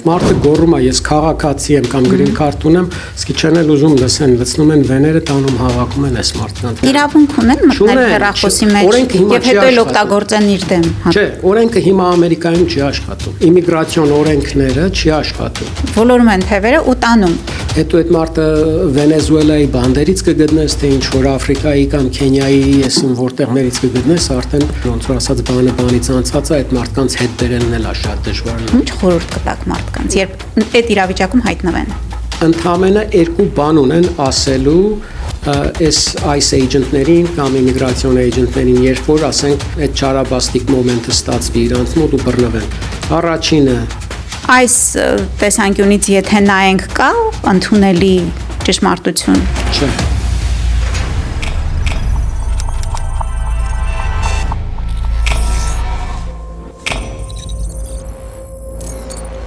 Մարդը գոռում է, ես քաղաքացի եմ կամ գրին քարտ ունեմ, իսկ չեն էլ ուզում լսեն, լցնում են վեները, տանում հավաքում են այս մարդկանց։ Իրավունք ունեն մտնել հեռախոսի մեջ եւ հետո էլ օգտագործեն իր դեմ։ Չէ, օրենքը հիմա Ամերիկայում չի աշխատում։ Իմիգրացիոն օրենքները չի աշխատում։ Ոլորում են թևերը ու տանում։ Հետո այդ մարդը Վենեսուելայի բանդերից կգտնես, թե ինչ որ Աֆրիկայի կամ Քենիայի, այսին որտեղներից կգտնես, արդեն ոնց որ ասած բանը բանից անցած է, այդ մարդկանց հետ բերելն էլ է շատ դժվար։ Ինչ խորհուրդ կտաք մարդկանց, երբ այդ իրավիճակում հայտնվեն։ Ընդհանրապես երկու բան ունեն ասելու այս էջենտներին կամ իմիգրացիոն էջենտներին, երբ որ ասենք այդ չարաբաստիկ մոմենտը ստացվի իրանց մոտ ու բռնվեն։ Առաջինը Այս տեսանկյունից եթե նայենք կա ընդունելի ճշմարտություն։ Չէ։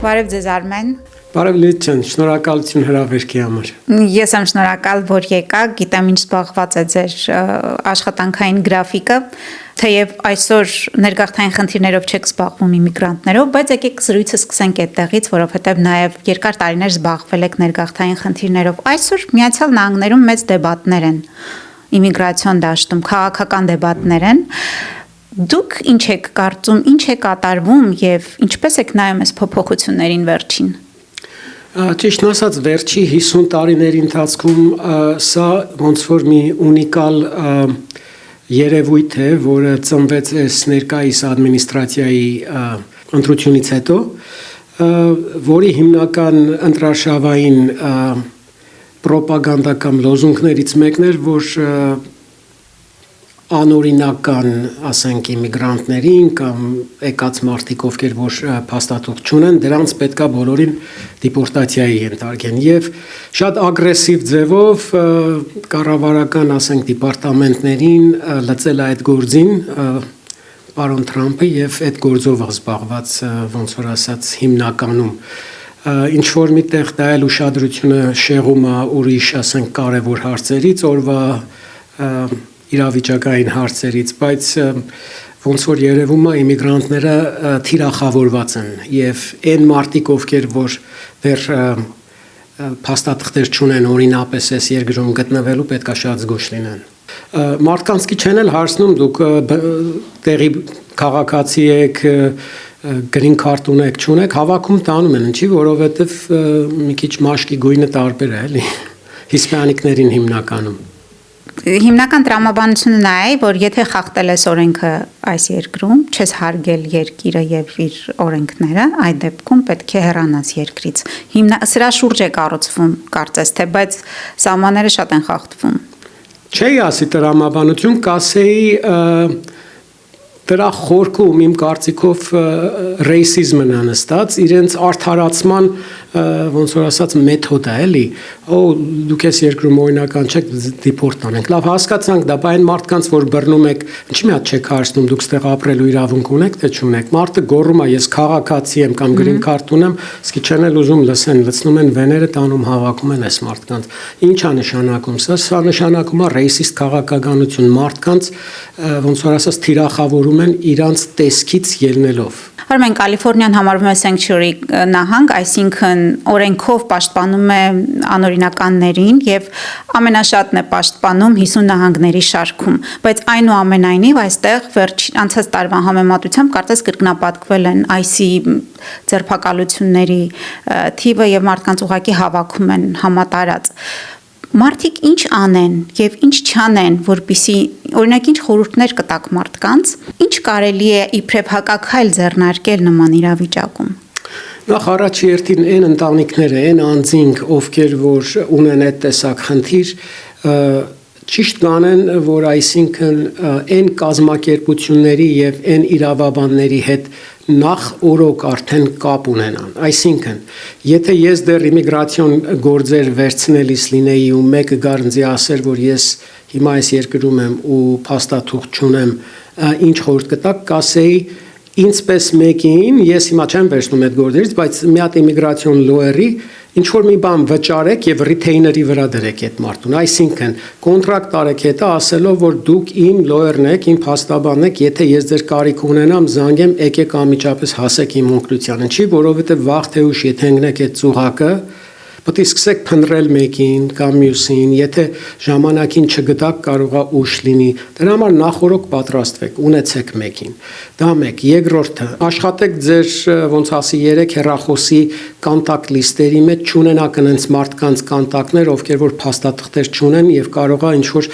Բարև ձեզ Արմեն։ Բարև Լիլիթ, շնորհակալություն հրավերքի համար։ Ես եմ շնորհակալ, որ եկաք, գիտեմ ինչ զբաղված է ձեր աշխատանքային գրաֆիկը, թեև այսօր ներգաղթային խնդիրներով չեք զբաղվում իմիգրանտներով, բայց եկեք զրույցը սկսենք այդտեղից, որովհետև նաև երկար տարիներ զբաղվել եք ներգաղթային խնդիրներով։ Այսօր Միացյալ Նահանգներում մեծ դեբատներ են իմիգրացիոն դաշտում, քաղաքական դեբատներ են։ Դուք ինչ եք կարծում, ինչ է կատարվում եւ ինչպես եք նայում այս փոփոխություններին վերջին։ Ճիշտ ասած, վերջի 50 տարիների ընթացքում սա ոնց որ մի ունիկալ երևույթ է, որը ծնվեց այս ներկայիս ադմինիստրացիայի ընտրությունից հետո, որի հիմնական ընտրարշավային պրոպագանդական լոզունգներից մեկն էր, որ անօրինական, ասենք, իմիգրանտներին կամ եկած մարդիկ, ովքեր որ փաստաթուղթ չունեն, դրանց պետքա բոլորին դիպորտացիայի ենթարկեն եւ շատ ագրեսիվ ձևով կառավարական, ասենք, դիպարտամենտներին լծել այդ գործին պարոն Թրամփը եւ այդ գործով զբաղված ոնց որ ասած հիմնականում ինչ որ միտեղ դա էլ ուշադրությունը շեղում է ուրիշ, ասենք, կարևոր հարցերից, օրվա իրավիճակային հարցերից, բայց ոնց որ երևում է իմիգրանտները թիրախավորված են եւ այն մարդիկ, ովքեր որ դեռ փաստաթղթեր չունեն օրինապես այս երկրում գտնվելու, պետքա շատ զգուշ լինեն։ Մարդկանց քիչ են էլ հարցնում, դուք տեղի քաղաքացի եք, գրին քարտ ունեք, չունեք, հավաքում տանում են, ինչի, որովհետեւ մի քիչ մաշկի գույնը տարբեր է, էլի, հիսպանիկներին հիմնականում։ Հիմնական տրամաբանությունը նա է, որ եթե խախտել ես օրենքը այս երկրում, չես հարգել երկիրը եւ իր օրենքները, այդ դեպքում պետք է հեռանաս երկրից։ Սրա շուրջ է կառուցվում, կարծես թե, բայց սահմանները շատ են խախտվում։ Չի ասի տրամաբանություն, կասեի դրա խորքում իմ կարծիքով ռեյսիզմն է նստած, իրենց արդարացման ոնց որ ասած մեթոդ է, էլի, դուք ես երկրում օրինական չեք, դիպորտ անենք, լավ հասկացանք, դա բայն մարդկանց, որ բռնում եք, ինչի՞ մի հատ չեք հարցնում, դուք ստեղ ապրելու իրավունք ունեք, թե չունեք, մարդը գոռում է, ես քաղաքացի եմ կամ գրին քարտ ունեմ, իսկ չեն էլ ուզում լսեն, լցնում են վեները, տանում հավաքում են այս մարդկանց։ Ինչ է նշանակում սա։ Սա նշանակում է ռեյսիստ քաղաքականություն, մարդկանց ոնց որ ասած թիրախավորում են իրանց տեսքից ելնելով։ Արմեն, Կալիֆոռնիան համարվում է sanctuary նահանգ, այսինքն օրենքով պաշտպանում է անօրինականներին եւ ամենաշատն է պաշտպանում 50 նահանգների շարքում, բայց այնուամենայնիվ այստեղ անցած տարվա համեմատությամբ կարծես կրկնապատկվել են IC ձերբակալությունների թիվը եւ մարդկանց ուղղակի հավաքում են համատարած։ Մարդիկ ինչ անեն եւ ինչ չանեն, որպիսի օրինակ ինչ խորհուրդներ կտաք մարդկանց, ինչ կարելի է իբրև հակաքայլ ձեռնարկել նման իրավիճակում։ Նախ առաջի երթին այն ընտանիքները, այն անձինք, ովքեր որ ունեն այդ տեսակ խնդիր, ճիշտ կանեն, որ այսինքն այն կազմակերպությունների եւ այն իրավաբանների հետ նախ օրոք արդեն կապ ունենան։ Այսինքն, եթե ես դեռ իմիգրացիոն գործեր վերցնելիս լինեի ու մեկը գար ինձ ասեր, որ ես հիմա այս երկրում եմ ու փաստաթուղթ չունեմ, ինչ խորհուրդ կտաք, կասեի ինձպես մեկին, ես հիմա չեմ վերցնում այդ գործերից, բայց մի հատ իմիգրացիոն լոյերի ինչ որ մի բան վճարեք եւ ռիթեյների վրա դրեք այդ մարդուն, այսինքն կոնտրակտ արեք հետո ասելով որ դուք իմ լոյերն եք, իմ փաստաբանն եք, եթե ես ձեր կարիք ունենամ, զանգեմ, եկեք անմիջապես հասեք իմ օգնությանը, չի, որովհետեւ վաղ թե ուշ եթե ընկնեք այդ ծուղակը Պետք է սկսեք փնտրել մեկին կամ մյուսին, եթե ժամանակին չգտաք, կարող է ուշ լինի։ Դրա համար նախորոք պատրաստվեք, ունեցեք մեկին։ Դա մեկ, երկրորդը, աշխատեք ձեր ոնց ասի 3 հեռախոսի կոնտակտ լիստերի մեջ չունենաք այնց մարդկանց կոնտակտներ, ովքեր որ փաստաթղթեր չունեն եւ կարող է ինչ որ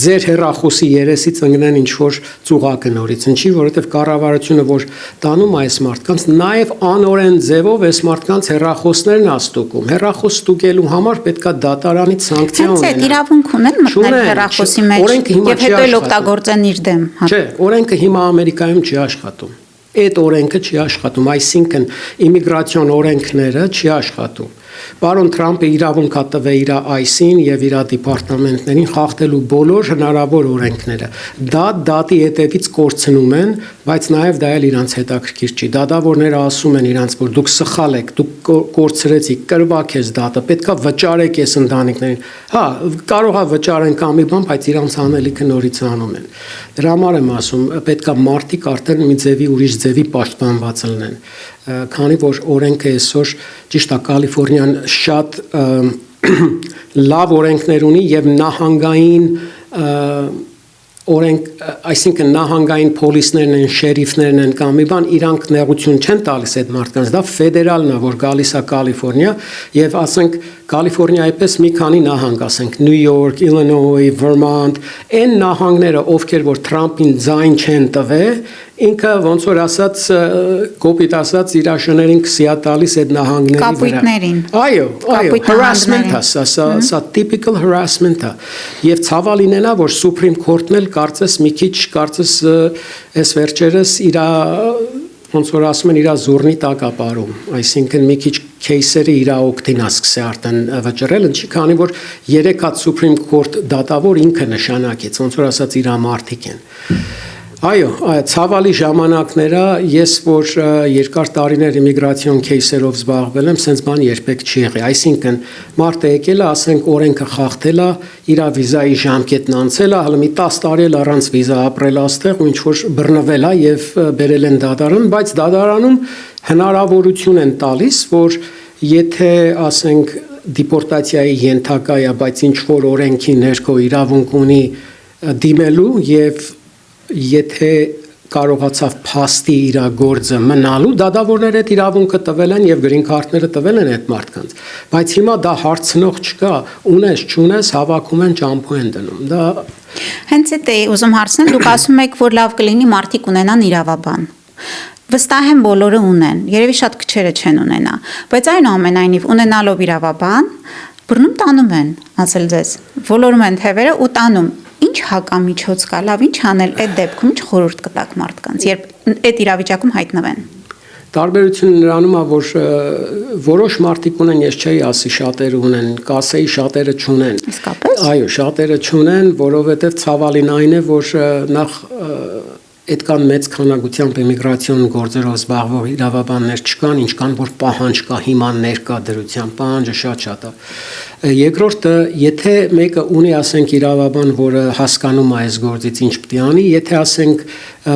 ձեր հեռախոսի երեսից ընկնեն ինչ որ ծուղակը նորից։ Ինչի, որովհետեւ կառավարությունը որ տանում այս մարդկանց, նաեւ անօրեն ձևով այս մարդկանց հեռախոսներն աստուկում հեռախոս ստուգելու համար պետքա դատարանից սանկցիա ունենա։ Հենց այդ իրավունք ունեն մտնել հեռախոսի մեջ եւ հետո էլ օգտագործեն իր դեմ։ Չէ, օրենքը հիմա Ամերիկայում չի աշխատում։ Այդ օրենքը չի աշխատում, այսինքն իմիգրացիոն օրենքները չի աշխատում։ Պարոն Թրամփը իրավունք է տվել իր ICE-ին եւ իր դիպարտամենտներին խախտելու բոլոր հնարավոր օրենքները։ Դա դատի հետևից կորցնում են, բայց նաեւ դա էլ իրանց հետաքրքիր չի։ Դատավորները ասում են իրանց, որ դուք սխալ եք, դուք կորցրեցիք, կրվակ ես դատը, պետքա վճարեք այս ընտանիքներին։ Հա, կարող է վճարեն կամ մի բան, բայց իրանց անելիքը նորից անում են։ Դրա համար եմ ասում, պետքա մարդիկ արդեն մի ձևի ուրիշ ձևի պաշտպանված լինեն։ Քանի որ օրենքը այսօր ճիշտ է Կալիֆոռնիան շատ լավ օրենքներ ունի եւ նահանգային օրենք, այսինքն նահանգային պոլիսներն են, շերիֆներն են կամ մի բան, իրանք նեղություն չեն տալիս այդ մարդկանց, դա ֆեդերալն է, որ գալիս է Կալիֆոռնիա եւ ասենք Կալիֆոռնիայի պես մի քանի նահանգ, ասենք Նյու Յորք, Իլինոյ, Վերմոնտ, այն նահանգները, ովքեր որ Թրամփին ձայն չեն տվել, ինքը ոնց որ ասած կոպիտ ասած իր աշներին քսիա տալիս այդ նահանգների վրա։ Կապույտներին։ Այո, harassment-ը, սա typical harassment-ը։ Եվ ցավալին է, որ Supreme Court-ն էլ կարծես մի քիչ կարծես այս վերջերս իր ոնց որ ասում են իր զորնի տակ ապարում, այսինքն մի քիչ кейսերը իր օգտին է սկսել արդեն վճռել, ինչի քանի որ 3 հատ Supreme Court դատավոր ինքը նշանակեց, ոնց որ ասած իր մարդիկ են։ Այո, ցավալի ժամանակները, ես որ երկար տարիներ իմիգրացիոն кейսերով զբաղվել եմ, սենց բան երբեք չի եղել։ Այսինքն մարդը եկել է, ասենք օրենքը խախտել է, իր վիզայի ժամկետն անցել է, հələ մի 10 տարի էլ առանց վիզա ապրել այստեղ ու ինչ որ բռնվել է եւ բերել են դատարան, բայց դատարանում հնարավորություն են տալիս, որ եթե ասենք դիպորտացիայի ենթակա է, բայց ինչ որ օրենքի ներքո իրավունք ունի դիմելու եւ եթե կարողացավ փաստի իր գործը մնալու դատավորները այդ իրավունքը տվել են եւ գրին քարտները տվել են այդ մարդկանց բայց հիմա դա հարցնող չկա ունես չունես հավաքում են ճամփու են դնում դա հենց այդ է ուզում հարցնել դուք ասում եք որ լավ կլինի մարդիկ ունենան իրավաբան վստահ եմ բոլորը ունեն երևի շատ քչերը չեն ունենա բայց այնուամենայնիվ ունենալով իրավաբան բռնում տանում են ասել ձեզ ոլորում են թևերը ու տանում Ինչ հակամիջոց կա, լավ ինչ անել այդ դեպքում, ինչ խորհուրդ կտաք մարդկանց, երբ այդ իրավիճակում հայտնվեն։ Տարբերությունը նրանում է, որ որոշ մարդիկ ունեն, ես չէի ասի շատերը ունեն, կասեի շատերը չունեն։ Իսկապես։ Այո, շատերը չունեն, որովհետև ցավալին այն է, որ նախ այդքան մեծ քանակությամբ իմիգրացիոն գործերով զբաղվող իրավաբաններ չկան, ինչքան որ պահանջ կա հիմա ներկայդրությամբ, պահանջը շատ է։ Երկրորդը, եթե մեկը ունի, ասենք, իրավաբան, որը հասկանում է այս գործից ինչ պետք է անի, եթե ասենք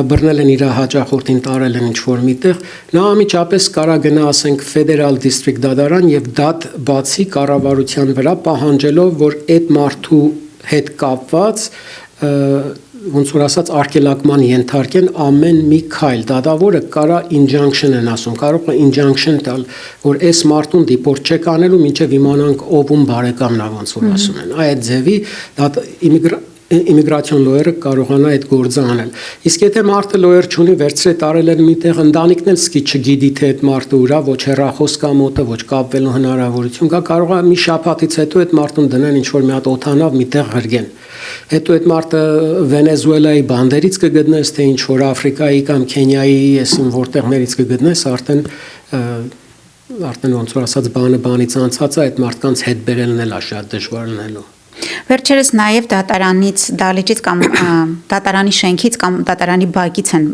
բռնել են իր հաճախորդին տարել են ինչ-որ միտեղ, նա ամիջապես կարա գնա, ասենք, ֆեդերալ դիստրիկտ դատարան եւ դատ բացի կառավարության վրա պահանջելով, որ այդ մարդու հետ կապված ոնց որ ասած արգելակման ենթարկեն ամեն մի քայլ դատավորը կարա injunction են ասում կարող է injunction տալ որ այս մարդուն դիպորտ չեք անելու մինչև իմանանք ով բարեկամն է ոնց որ ասում են այդ ձևի իմիգրացիոն լոյերը կարողանա այդ գործը անել իսկ եթե մարդը լոյեր չունի վերցրե տարել են միտեղ ընտանիքն էլ սկի չգիտի թե այդ մարդը ուրա ոչ հեռախոս կա մոտը ոչ կապվելու հնարավորություն կա կարող է մի շաբաթից հետո այդ մարդուն դնեն ինչ որ մի հատ օթանավ միտեղ ղրգեն Հետո այդ մարդը Վենեսուելայի բանդերից կգտնես, թե ինչ որ Աֆրիկայի կամ Քենիայի, այսին որտեղներից կգտնես, արդեն ոնց որ ասած բանից անցած է այդ մարդկանց հետ բերելն էլ է շատ դժվար լինելու։ Վերջերս նաև դատարանից, դահլիճից կամ դատարանի շենքից կամ դատարանի բակից են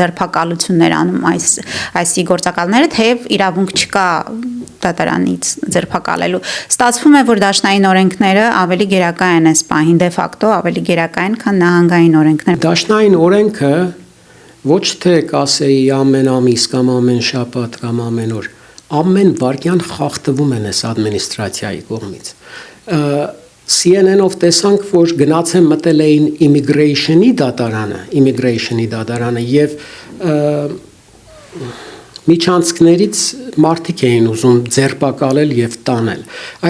ձերբակալություններ անում այսի գործակալները, թեև իրավունք չկա դատարանից ձերբակալելու։ Ստացվում է, որ դաշնային օրենքները ավելի գերակա են այս պահին, դե ֆակտո ավելի գերակա են, քան նահանգային օրենքները։ Դաշնային օրենքը ոչ թե կասեի ամեն ամիս կամ ամեն շաբաթ կամ ամեն օր, ամեն վարքյան խախտվում են այս ադմինիստրացիայի կողմից։ CNN-ով տեսանք, որ գնացեն մտել էին immigration-ի դատարանը եւ միջանցքներից մարդիկ էին ուզում ձերբակալել եւ տանել։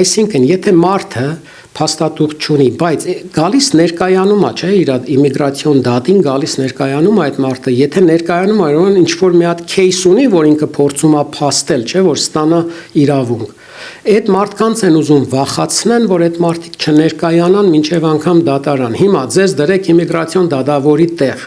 Այսինքն, եթե մարդը փաստաթուղթ չունի, բայց գալիս ներկայանում է, չէ, իր իմիգրացիոն դատին գալիս ներկայանում այդ մարդը, եթե ներկայանում է, ուրեմն ինչ որ մի հատ case ունի, որ ինքը փորձում է փաստել, չէ, որ ստանա իրավունք։ Այդ մարդկանց են ուզում վախացնեն, որ այդ մարդիկ չներկայանան մինչև անգամ դատարան։ Հիմա ձեզ դրեք իմիգրացիոն դատավորի տեղ։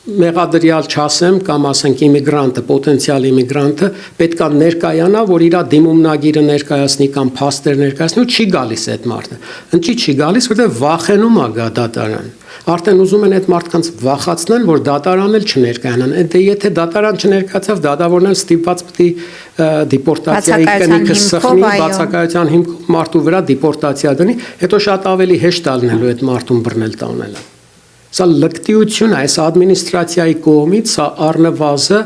Մեղադրյալ չասեմ կամ ասենք իմիգրանտը, պոտենցիալ իմիգրանտը պետքա ներկայանա, որ իր դիմումնագիրը ներկայացնի կամ փաստեր ներկայացնի, ու չի գալիս այդ մարդը։ Ինչի չի գալիս, որտեղ վախենում է գա դատարան։ Արդեն ուզում են այդ մարդկանց վախացնեն, որ դատարան էլ չներկայանան։ Դե եթե դատարան չներկայացավ, դատավորն էլ ստիպված պիտի դիպորտացիայի կնիքը սխնի, բացակայության հիմքով մարդու վրա դիպորտացիա դնի, հետո շատ ավելի հեշտ է լինելու այդ մարդուն բռնել տանելը։ Սա լկտիություն է, այս ադմինիստրացիայի կողմից, սա առնվազը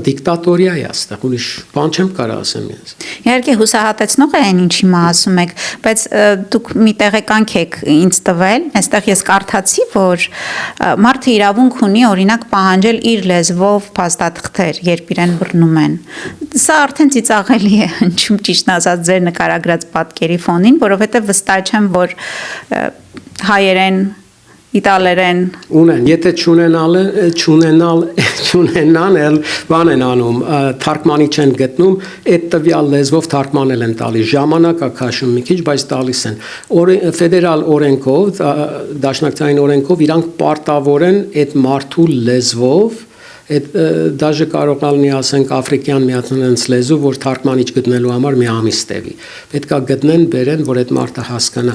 դիկտատորիա է այստեղ, ուրիշ բան չեմ կարող ասեմ ես։ Իհարկե հուսահատեցնող է այն ինչի մա ասում եք, բայց դուք մի տեղեկանք եք ինձ տվել, այստեղ ես կարդացի, որ մարդը իրավունք ունի օրինակ պահանջել իր լեզվով փաստաթղթեր, երբ իրեն բռնում են։ Սա արդեն ծիծաղելի է, հնչում ճիշտ ասած ձեր նկարագրած պատկերի ֆոնին, որովհետև վստահ չեմ, որ հայերեն իտալերեն ունեն, եթե չունենան էլ բան են անում, թարգմանի չեն գտնում, այդ տվյալ լեզվով թարգմանել են տալիս, ժամանակ է քաշում մի քիչ, բայց տալիս են։ Ֆեդերալ օրենքով, դաշնակցային օրենքով իրանք պարտավոր են այդ մարդու լեզվով դաժե կարող լինի ասենք աֆրիկյան միացնենց լեզու, որ թարգմանիչ գտնելու համար մի ամիս տևի։ Պետք է գտնեն, բերեն, որ այդ մարդը հասկանա։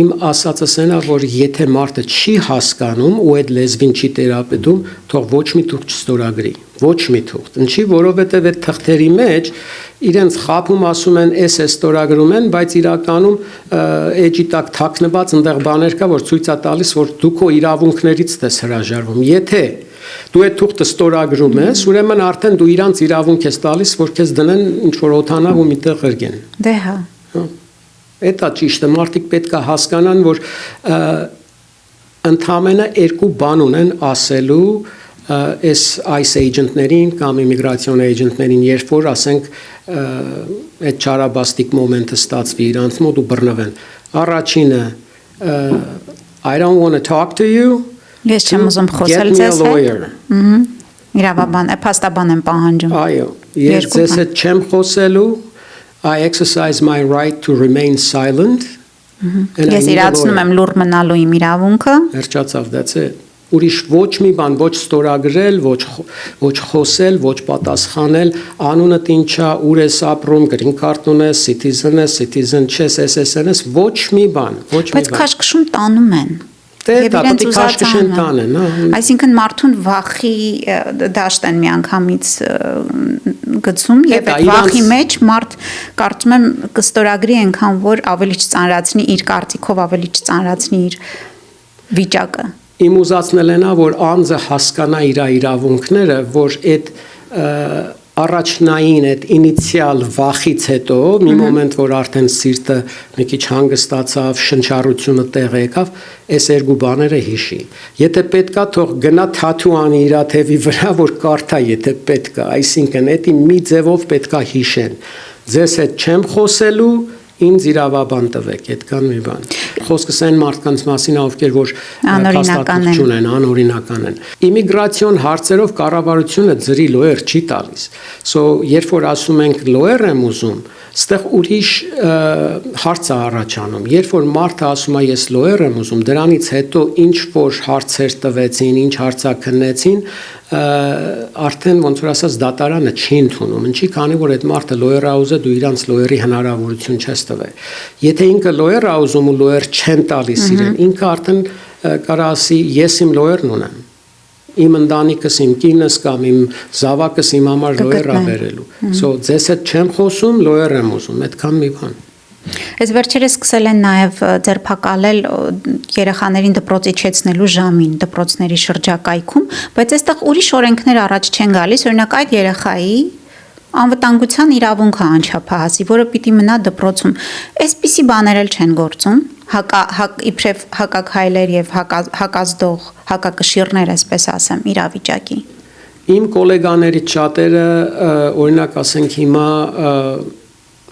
Իմ ասածս այն է, որ եթե մարդը չի հասկանում ու այդ լեզվին չի տերապետում, թող ոչ մի թուղթ չստորագրի, ոչ մի թուղթ։ Ինչի, որովհետև այդ թղթերի մեջ իրենց խափում ասում են, էս ստորագրում են, բայց իրականում էջի տակ թաքնված այնտեղ բաներ կա, որ ցույց է տալիս, որ դու քո իրավունքներից ես հրաժարվում։ Եթե դու այդ թուղթը ստորագրում ես, ուրեմն արդեն դու իրանց իրավունք ես տալիս, որ քեզ դնեն ինչ որ օթանավ ու միտեղ ղրգեն։ Դե հա։ Էդ է ճիշտը, մարդիկ պետք է հասկանան, որ ընդամենը երկու բան ունեն ասելու այս agent-ներին կամ immigration agent-ներին, երբ որ ասենք այդ չարաբաստիկ մոմենտը ստացվի իրանց մոտ ու բռնվեն։ Առաջինը I don't want to talk to you. Ես չեմ ուզում խոսել ձեզ հետ։ Իրավաբան, փաստաբան եմ պահանջում։ Այո, ես ձեզ հետ չեմ խոսելու։ I exercise my right to remain silent. Ես իրացնում եմ լուռ մնալու իմ իրավունքը։ Վերջացավ, that's it. Ուրիշ ոչ մի բան, ոչ ստորագրել, ոչ խոսել, ոչ պատասխանել, անունդ ինչա, ուր ես ապրում, green card ունես, citizen ես, citizen չես, SSN ես, ոչ մի բան, ոչ մի բան։ Բայց քաշքշում տանում են։ Դե դա պետք է քաշքշեն տանեն, հա։ Այսինքն մարդուն վախի դաշտ են միանգամից գցում եւ այդ վախի մեջ մարդ կարծում եմ կստորագրի այնքան որ ավելի չծանրացնի իր կարծիքով, ավելի չծանրացնի իր վիճակը։ Իմ ուզածն էլ նա որ անձը հասկանա իր իրավունքները, որ այդ առաջնային այդ ինիցիալ վախից հետո մի մոմենտ որ արդեն սիրտը մի քիչ հանգստացավ, շնչառությունը տեղ եկավ, այս երկու բաները հիշի։ Եթե պետքա թող գնա թաթու անի իր թևի վրա, որ կարդա, եթե պետքա, այսինքն դա մի ձևով պետքա հիշեն։ Ձեզ հետ չեմ խոսելու, ինձ իրավաբան տվեք, այդքան մի բան։ խոսքս այն մարդկանց մասին, ովքեր որ Անօրինական են։ չունեն, անօրինական են։ Իմիգրացիոն հարցերով կառավարությունը ձրի լոյեր չի տալիս։ So երբ որ ասում ենք լոյեր եմ ուզում, ստեղ ուրիշ հարց է առաջանում։ Երբ որ մարդը ասում է ես լոյեր եմ ուզում, դրանից հետո ինչ որ հարցեր տվեցին, ինչ հարցաքննեցին, արդեն ոնց որ ասած դատարանը չի ընդունում։ Ինչի քանի որ այդ մարդը լոյեր է ուզը, դու իրանց լոյերի հնարավորություն չես տվել։ Եթե ինքը լոյեր է ուզում ու լոյեր չեն տալիս իրեն, ինքը արդեն կարա ասի ես իմ լոյերն ունեմ։ Իմ ընտանիքս, իմ կինս կամ իմ զավակս իմ համար լոյեր է բերելու։ So ձեզ հետ չեմ խոսում, լոյեր եմ ուզում, այդքան մի բան։ Այս վերջերս սկսել են նաև ձերբակալել երեխաներին դպրոց իջեցնելու ժամին դպրոցների շրջակայքում, բայց այստեղ ուրիշ օրենքներ առաջ չեն գալիս, օրինակ այդ երեխայի անվտանգության իրավունք է անչափահասի, որը պիտի մնա դպրոցում։ Այսպիսի բաներ էլ չեն գործում, իբրև հակաքայլեր եւ հակազդող, հակակշիռներ, այսպես ասեմ, իրավիճակի։ Իմ գոլեգաներից շատերը օրինակ ասենք հիմա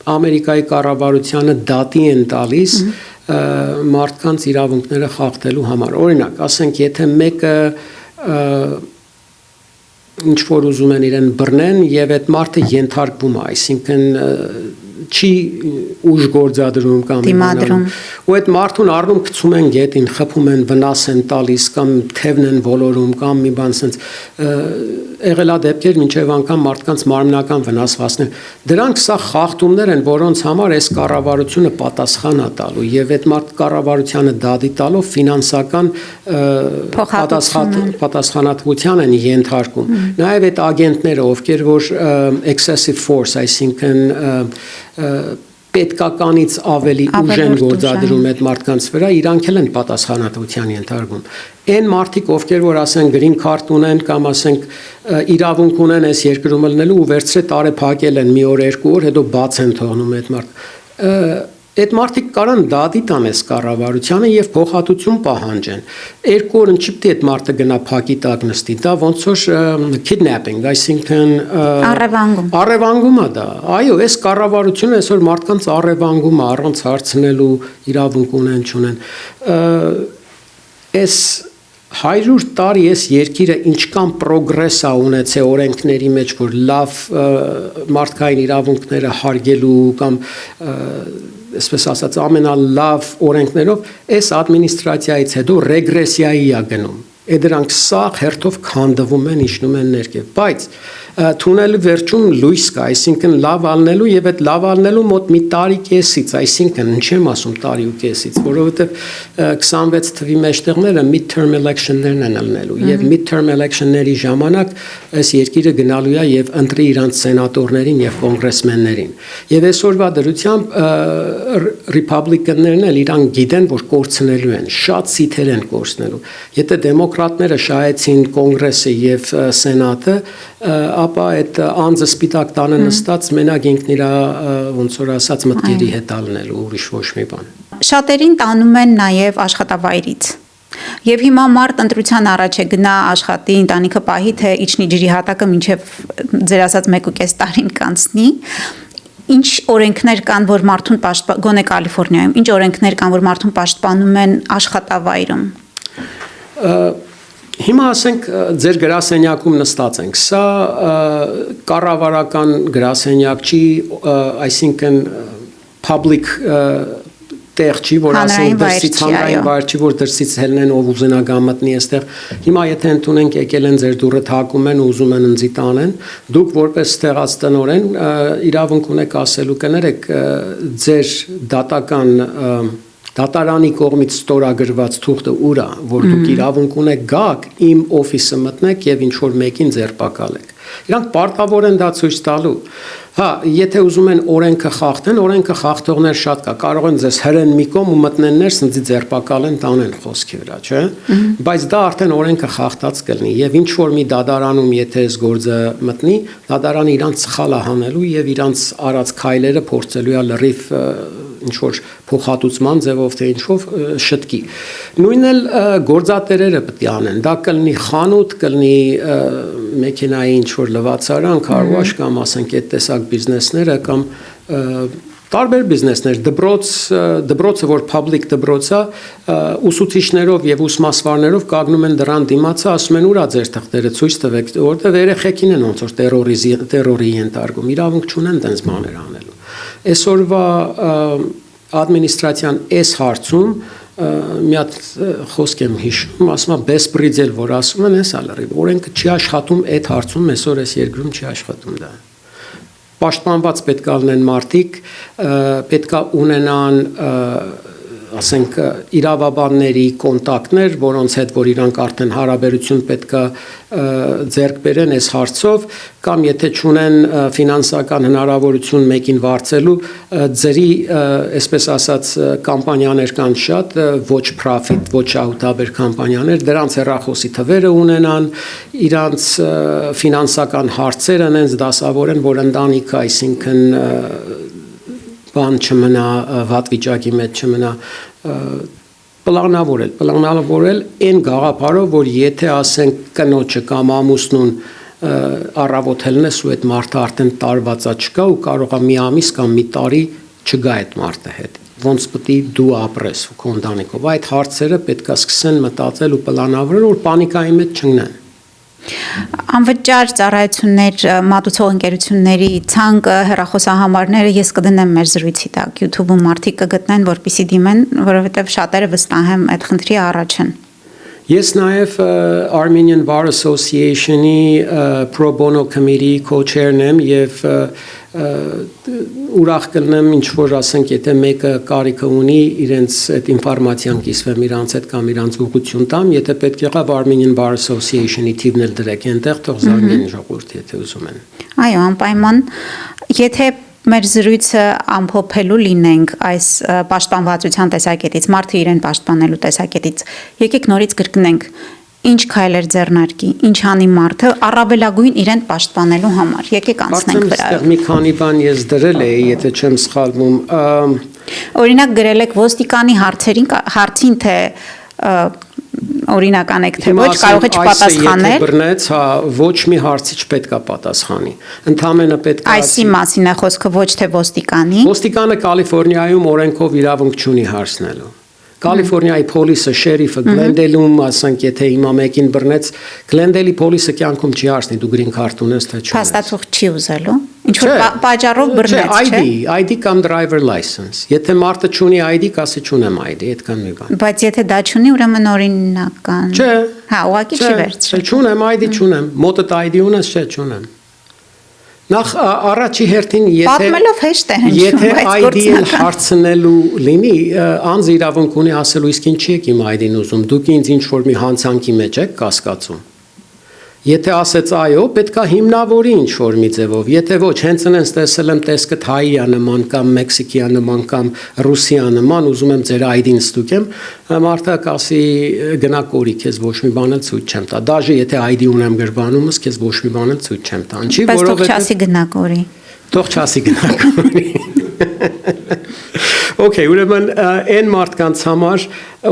Ամերիկայի կառավարությանը դատի են տալիս մարդկանց իրավունքները խախտելու համար։ Օրինակ, ասենք, եթե մեկը ինչ որ ուզում են իրեն բռնեն եւ այդ մարդը ենթարկվում է, այսինքն չի ուժ գործադրում կամ դիմադրում, ու այդ մարդուն առնում գցում են գետին, խփում են, վնաս են տալիս կամ թևն են ոլորում կամ մի բան sense եղելա դեպքեր մինչև անգամ մարդկանց մարմնական վնասվածքներ։ Դրանք սա խախտումներ են, որոնց համար այս կառավարությունը պատասխան է տալու եւ այդ մարդ կառավարությանը դատի տալով ֆինանսական պատասխանատվության են ենթարկում։ Նաեւ այդ ագենտները, ովքեր որ excessive force, այսինքն պետքականից ավելի ուժ են գործադրում այդ մարդկանց վրա, իրանք էլ են պատասխանատվության ենթարկվում։ Այն մարդիկ, ովքեր որ ասեն green card ունեն կամ ասենք իրավունք ունեն այս երկրում ելնելու ու վերցրե տարեփակել են մի օր, երկու օր, հետո բաց են թողնում այդ մարդ։ Այդ մարդիկ կարան դատի տան այս կառավարությանը եւ փոխհատուցում պահանջեն։ Երկու օր ինչի՞ պետք է այդ մարդը գնա փակի տակ նստի, դա ոնց որ kidnapping, այսինքն առևանգում է դա։ Այո, այս կառավարությունը այսօր մարդկանց առևանգում է առանց հարցնելու իրավունք ունեն, չունեն։ Այս 100 տարի այս երկիրը ինչքան պրոգրես է ունեցել օրենքների մեջ, որ լավ մարդկային իրավունքները հարգելու կամ այսպես ասած ամենալավ օրենքներով այս ադմինիստրացիայից հետո ռեգրեսիայի է գնում։ Դրանք սաղ հերթով քանդվում են, իջնում են ներքև, բայց թունելի վերջում լույս կա, այսինքն լավ ալնելու եւ այդ լավ ալնելու մոտ մի տարի կեսից, այսինքն ինչ եմ ասում տարի ու կեսից, որովհետեւ 26 թվի մեջտեղները mid-term election-ներն են ելնելու եւ mid-term election-ների ժամանակ այս երկիրը գնալու է եւ ընտրի իրանց սենատորներին եւ կոնգրեսմեններին։ Եվ այսօրվա դրությամբ ռիփաբլիկաններն էլ իրանք գիտեն, որ կորցնելու են, շատ սիթեր են կորցնելու։ Եթե դեմոկրատները շահեցին կոնգրեսը եւ սենատը, ապա այդ անձը սպիտակ տանը նստած մենակ ինքն իր ոնց որ ասած մտքերի հետ ալնելու ուրիշ ոչ մի բան։ Շատերին տանում են նաև աշխատավայրից։ Եվ հիմա մարդ ընտրության առաջ է գնա աշխատի, ընտանիքը պահի, թե իջնի ջրի հատակը մինչև ձեր ասած 1.5 տարին կանցնի։ Ինչ օրենքներ կան, որ մարդուն գոնե Կալիֆոռնիայում, ինչ օրենքներ կան, որ մարդուն պաշտպանում են աշխատավայրում։ Հիմա ասենք ձեր գրասենյակում նստած ենք, սա կառավարական գրասենյակ չի, այսինքն public տեղ չի, որ ասենք դրսից հանրային վայր չի, որ դրսից հելնեն ով ուզենա գա մտնի այստեղ։ Հիմա եթե ընդունենք եկել են ձեր դուռը թակում են ու ուզում են ընձի տանեն, դուք որպես ստեղած տնօրեն իրավունք ունեք ասելու կներեք ձեր դատական դատարանի կողմից ստորագրված թուղթը ուր է, որ դուք իրավունք ունեք գաք իմ օֆիսը մտնեք եւ ինչ որ մեկին ձերբակալեք։ Իրանք պարտավոր են դա ցույց տալու։ Հա, եթե ուզում են օրենքը խախտեն, օրենքը խախտողներ շատ կա, կարող են ձեզ հրեն մի կողմ ու մտնեն ներս, ինձ ձերբակալեն, տանեն խոսքի վրա, չէ՞։ Բայց դա արդեն օրենքը խախտած կլինի եւ ինչ որ մի դատարանում եթե այս գործը մտնի, դատարանը իրանց սխալ է հանելու եւ իրանց արած քայլերը փորձելու է լրիվ ինչ որ փոխհատուցման ձևով թե ինչով շտկի։ Նույնն էլ գործատերերը պետք է անեն։ Դա կլինի խանութ, կլինի մեքենայի ինչ որ լվացարան, car wash կամ ասենք այդ տեսակ բիզնեսները կամ Տարբեր բիզնեսներ, դպրոցը, որ public դպրոց է, ուսուցիչներով եւ ուսմասվարներով կանգնում են դրան դիմացը, ասում են ուրա ձեր թղթերը ցույց տվեք, որտեղ երեխեքին են ոնց որ terrorի ենթարկում, իրավունք չունեն տենց բաներ անելու։ Այսօրվա ադմինիստրացիան այս հարցում մի հատ խոսք եմ հիշում, ասում է բեսպրիձել, որ ասում են, էս ալրի, օրենքը չի աշխատում այդ հարցում, այսօր այս երկրում չի աշխատում դա։ Պաշտպանված պետք է լինեն մարդիկ, պետք է ունենան, ասենք, իրավաբանների կոնտակտներ, որոնց հետ որ իրանք արդեն հարաբերություն պետք է ձեռք բերեն այս հարցով, կամ եթե չունեն ֆինանսական հնարավորություն մեկին վարձելու, ձերի, այսպես ասած, կամպանիաներ կան շատ, ոչ profit, ոչ աուտաբեր կամպանիաներ, դրանց հեռախոսի թվերը ունենան, իրանց ֆինանսական հարցերը այնց դասավորեն, որ ընտանիքը, այսինքն բան չմնա, վատ վիճակի մեջ չմնա, պլանավորել այն գաղափարով, որ եթե ասենք կնոջը կամ ամուսնուն առավոտելն ես ու այդ մարդը արդեն տարվածա չկա ու կարող է մի ամիս կամ մի տարի չգա այդ մարդը հետ, ոնց պետք է դու ապրես ու քո ընտանիքով, այդ հարցերը պետք է սկսեն մտածել ու պլանավորել, որ պանիկայի մեջ չընկնեն։ Անվճար ծառայություններ մատուցող ընկերությունների ցանկը հեռախոսահամարները ես կդնեմ մեր զրույցի տակ YouTube-ում մարդիկ կգտնեն, որպեսզի դիմեն, որովհետև շատերը վստահ եմ այդ խնդրի առաջ են։ Ես նաև Armenian Bar Association-ի Pro Bono Committee co-chairն եմ եւ ուրախ կլինեմ ինչ որ ասենք եթե մեկը կարիքը ունի իրենց այդ ինֆորմացիան կիսվեմ իրանց հետ կամ իրանց ուղղություն տամ եթե պետք եղավ Armenian Bar Association-ի թիվն էլ դրեք այնտեղ թող զանգեն ժողովուրդ եթե ուզում են։ Այո, անպայման եթե մեր զրույցը ամփոփելու լինենք այս պաշտպանվածության տեսակետից, մարդը իրեն պաշտպանելու տեսակետից, եկեք նորից կրկնենք, ինչ քայլեր ձեռնարկի, ինչ անի մարդը առավելագույն իրեն պաշտպանելու համար։ Եկեք անցնենք վրայով։ Մի քանի բան ես դրել էի, եթե չեմ սխալվում։ Օրինակ գրել եք ոստիկանի հարցին թե օրինական եք թե ոչ կարող եք պատասխանել։ Եթե բռնեց, հա, ոչ մի հարցի չպետք է պատասխանի։ Ընդամենը պետք է Այսի մասին է խոսքը ոչ թե ոստիկանի։ Ոստիկանը Կալիֆոռնիայում օրենքով իրավունք չունի հարցնելու։ Կալիֆոռնիայի պոլիսը, շերիֆը, Գլենդելում, ասենք, եթե հիմա մեկին բռնեց, Գլենդելի պոլիսը կյանքում չի հարցնի, դու գրին քարտ ունես թե չունես։ Փաստաթուղթ չի ուզելու։ Ինչ որ պատճառով բռնեց, չէ։ ID կամ driver license։ Եթե մարդը չունի ID, կասի չունեմ ID, այդքան մի բան։ Բայց եթե դա չունի, ուրեմն օրինական։ Չէ։ Հա, ուղղակի չի վերցրել։ Չունեմ ID, չունեմ։ Մոտդ ID ունես, չէ, չունեմ։ Նախ առաջի հերթին պատմելով հեշտ է հնչում, եթե ID-ն հարցնելու լինի, անձ իրավունք ունի ասելու իսկ ինչի եք իմ ID-ն ուզում, դուք ինձ ինչ որ մի հանցանքի մեջ եք կասկածում։ Եթե ասեց այո, պետք է հիմնավորի ինչ որ մի ձևով, եթե ոչ, հենց այնց տեսել եմ տեսքը թայիա նման կամ մեքսիկիա նման կամ ռուսիա նման, ուզում եմ ձեր ID-ն ստուգեմ, մարդը կասի գնա կորի, քեզ ոչ մի բան էլ ցույց չեմ տա։ Դաժե եթե ID ունեմ գրբանումս, քեզ ոչ մի բան էլ ցույց չեմ տա։ Ինչի, որովհետև թող չասի գնա կորի։ Թող չասի գնա կորի։ Okay, ուրեմն այն մարդկանց համար,